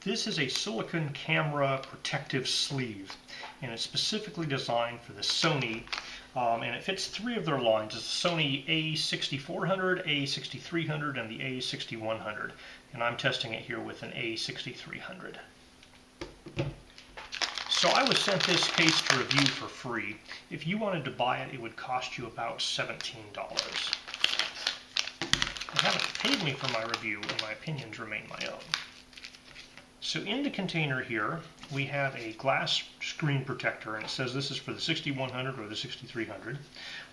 This is a silicone camera protective sleeve, and it's specifically designed for the Sony, and it fits three of their lines. It's the Sony A6400, A6300, and the A6100, and I'm testing it here with an A6300. So I was sent this case to review for free. If you wanted to buy it, it would cost you about $17. They haven't paid me for my review, and my opinions remain my own. So in the container here, we have a glass screen protector, and it says this is for the 6100 or the 6300.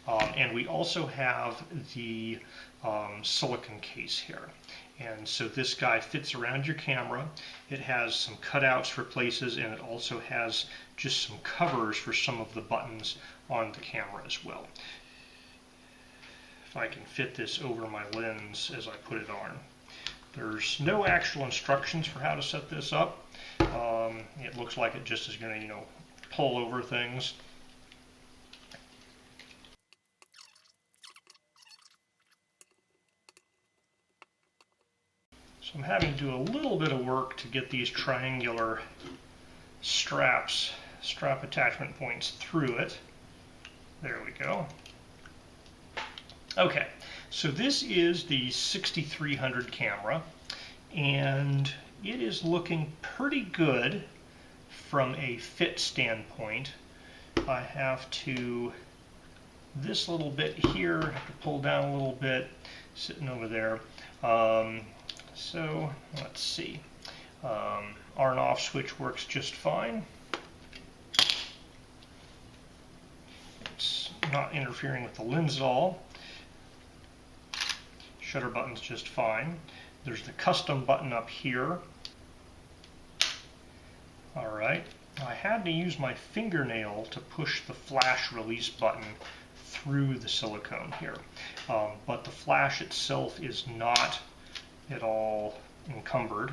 And we also have the silicone case here. And so this guy fits around your camera. It has some cutouts for places, and it also has just some covers for some of the buttons on the camera as well. If I can fit this over my lens as I put it on. There's no actual instructions for how to set this up. It looks like it just is going to, pull over things. So I'm having to do a little bit of work to get these triangular strap attachment points through it. There we go. Okay, so this is the 6300 camera, and it is looking pretty good from a fit standpoint. I have to, this little bit here, I have to pull down a little bit, sitting over there. So let's see, on and off switch works just fine. It's not interfering with the lens at all. Shutter button's just fine. There's the custom button up here. Alright, I had to use my fingernail to push the flash release button through the silicone here. But the flash itself is not at all encumbered.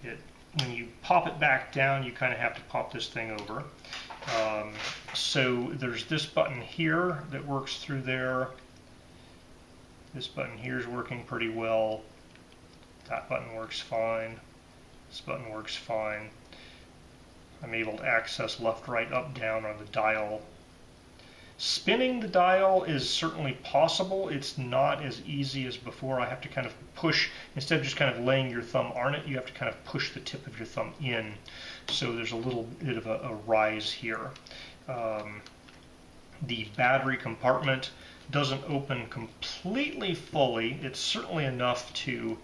When you pop it back down, you kind of have to pop this thing over. So there's this button here that works through there. This button here is working pretty well. That button works fine. This button works fine. I'm able to access left, right, up, down on the dial. Spinning the dial is certainly possible. It's not as easy as before. I have to kind of push, instead of just kind of laying your thumb on it, you have to kind of push the tip of your thumb in. So there's a little bit of a rise here. The battery compartment doesn't open completely fully. It's certainly enough to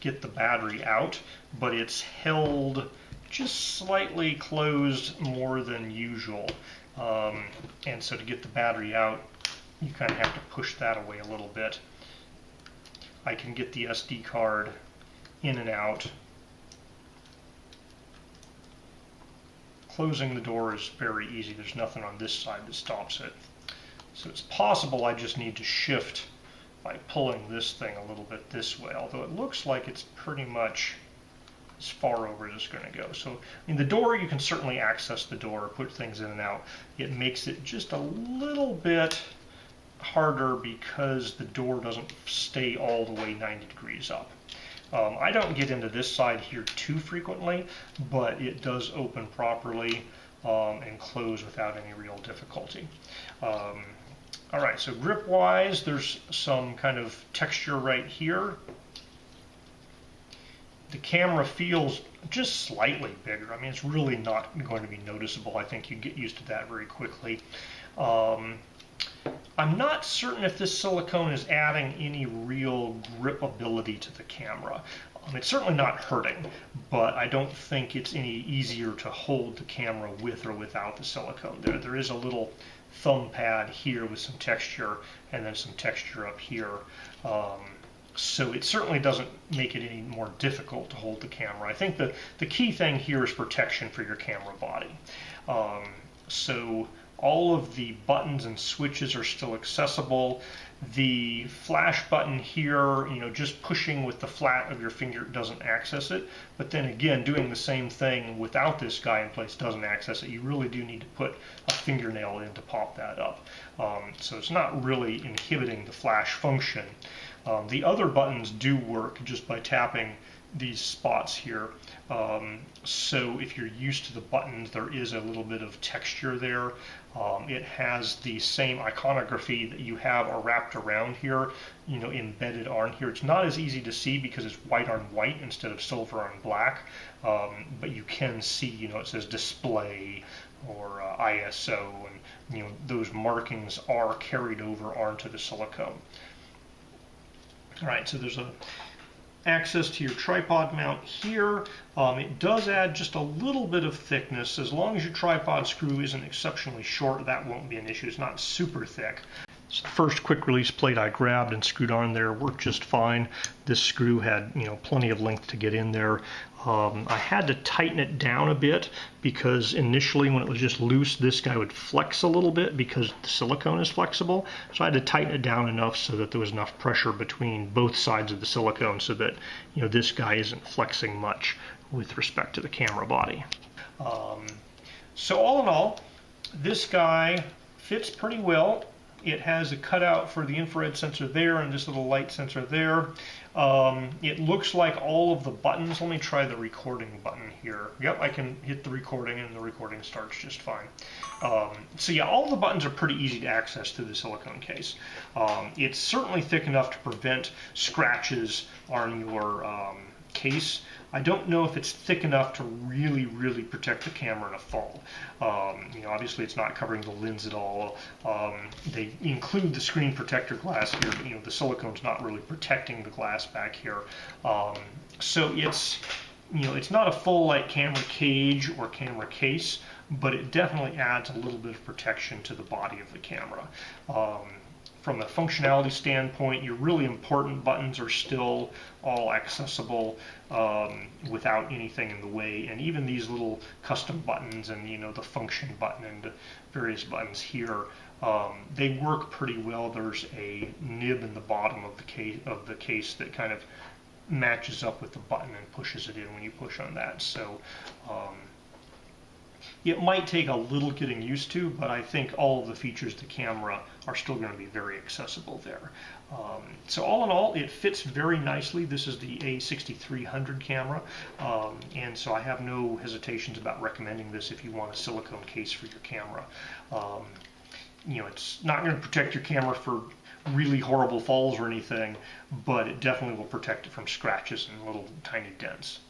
get the battery out, but it's held just slightly closed more than usual. And so to get the battery out, you kind of have to push that away a little bit. I can get the SD card in and out. Closing the door is very easy. There's nothing on this side that stops it. So it's possible I just need to shift by pulling this thing a little bit this way, although it looks like it's pretty much as far over as it's going to go. So in the door, you can certainly access the door, put things in and out. It makes it just a little bit harder because the door doesn't stay all the way 90 degrees up. I don't get into this side here too frequently, but it does open properly and close without any real difficulty. All right, so grip-wise, there's some kind of texture right here. The camera feels just slightly bigger. I mean, it's really not going to be noticeable. I think you get used to that very quickly. I'm not certain if this silicone is adding any real gripability to the camera. It's certainly not hurting, but I don't think it's any easier to hold the camera with or without the silicone. There is a little thumb pad here with some texture, and then some texture up here. So it certainly doesn't make it any more difficult to hold the camera. I think the key thing here is protection for your camera body. So all of the buttons and switches are still accessible. The flash button here, just pushing with the flat of your finger doesn't access it. But then again, doing the same thing without this guy in place doesn't access it. You really do need to put a fingernail in to pop that up. So it's not really inhibiting the flash function. The other buttons do work just by tapping these spots here. So if you're used to the buttons, there is a little bit of texture there. It has the same iconography that you have wrapped around here, you know, embedded on here. It's not as easy to see because it's white on white instead of silver on black, but you can see, you know, it says display or ISO, and you know, those markings are carried over onto the silicone. All right, so there's a access to your tripod mount here. It does add just a little bit of thickness. As long as your tripod screw isn't exceptionally short, that won't be an issue. It's not super thick. So the first quick release plate I grabbed and screwed on there worked just fine. This screw had, you know, plenty of length to get in there. I had to tighten it down a bit because initially when it was just loose, this guy would flex a little bit because the silicone is flexible. So I had to tighten it down enough so that there was enough pressure between both sides of the silicone so that, you know, this guy isn't flexing much with respect to the camera body. So all in all, this guy fits pretty well. It has a cutout for the infrared sensor there and this little light sensor there. It looks like all of the buttons. Let me try the recording button here. Yep, I can hit the recording and the recording starts just fine. So yeah, all the buttons are pretty easy to access through the silicone case. It's certainly thick enough to prevent scratches on your case. I don't know if it's thick enough to really, really protect the camera in a fall. You know, obviously it's not covering the lens at all. They include the screen protector glass here, but you know, the silicone's not really protecting the glass back here. So it's, you know, it's not a full like camera cage or camera case, but it definitely adds a little bit of protection to the body of the camera. From a functionality standpoint, your really important buttons are still all accessible without anything in the way, and even these little custom buttons and, you know, the function button and the various buttons here, they work pretty well. There's a nib in the bottom of the case that kind of matches up with the button and pushes it in when you push on that. So it might take a little getting used to, but I think all of the features of the camera are still going to be very accessible there. So all in all, it fits very nicely. This is the A6300 camera, and so I have no hesitations about recommending this if you want a silicone case for your camera. You know, it's not going to protect your camera for really horrible falls or anything, but it definitely will protect it from scratches and little tiny dents.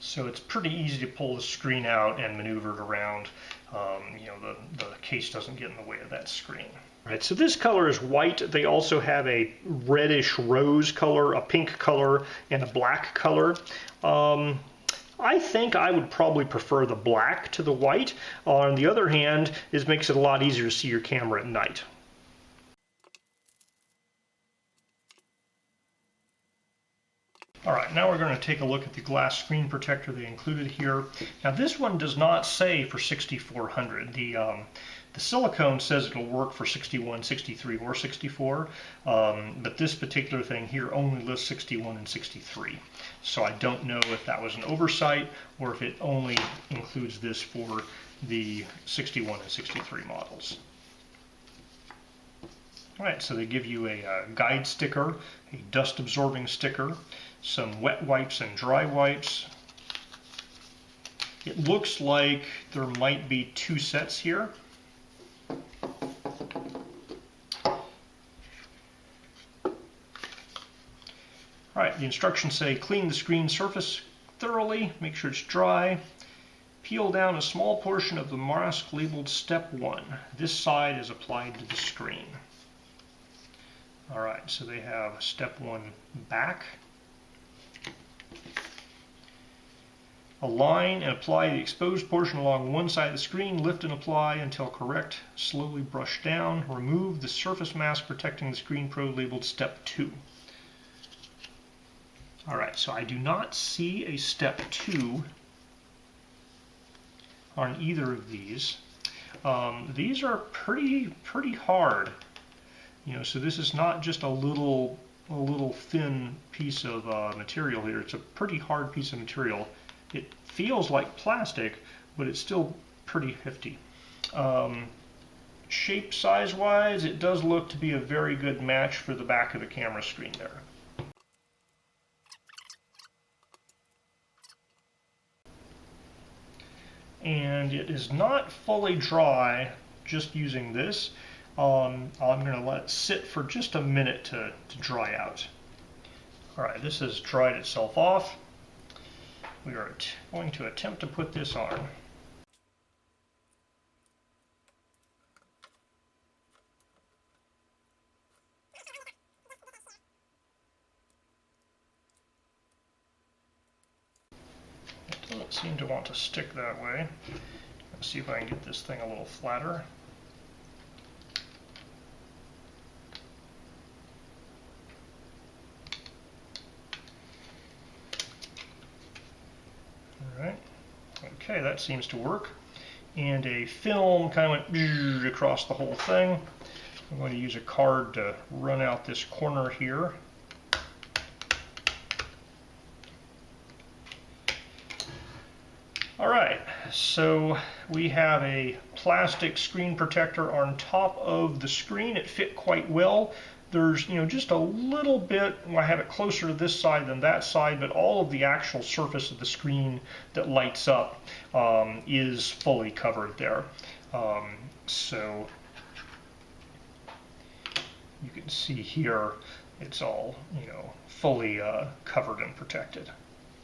So it's pretty easy to pull the screen out and maneuver it around. You know, the case doesn't get in the way of that screen. All right, so this color is white. They also have a reddish rose color, a pink color, and a black color. I think I would probably prefer the black to the white. On the other hand, this makes it a lot easier to see your camera at night. All right, now we're going to take a look at the glass screen protector they included here. Now this one does not say for 6400. The silicone says it'll work for 61, 63, or 64, but this particular thing here only lists 61 and 63. So I don't know if that was an oversight or if it only includes this for the 61 and 63 models. All right, so they give you a guide sticker, a dust absorbing sticker, some wet wipes and dry wipes. It looks like there might be two sets here. All right, the instructions say clean the screen surface thoroughly, make sure it's dry. Peel down a small portion of the mask labeled Step 1. This side is applied to the screen. All right, so they have Step 1 back. Align and apply the exposed portion along one side of the screen. Lift and apply until correct. Slowly brush down. Remove the surface mask protecting the screen probe labeled Step 2. All right, so I do not see a Step 2 on either of these. These are pretty hard. You know, so this is not just a little thin piece of material here. It's a pretty hard piece of material. It feels like plastic, but it's still pretty hefty. Shape size wise, it does look to be a very good match for the back of the camera screen there. and it is not fully dry just using this. I'm going to let it sit for just a minute to dry out. All right, this has dried itself off. We are going to attempt to put this on. It doesn't seem to want to stick that way. Let's see if I can get this thing a little flatter. All right. Okay, that seems to work. And a film kind of went across the whole thing. I'm going to use a card to run out this corner here. All right, so we have a plastic screen protector on top of the screen. It fit quite well. There's, just a little bit, I have it closer to this side than that side, but all of the actual surface of the screen that lights up is fully covered there. So you can see here, it's all, fully covered and protected.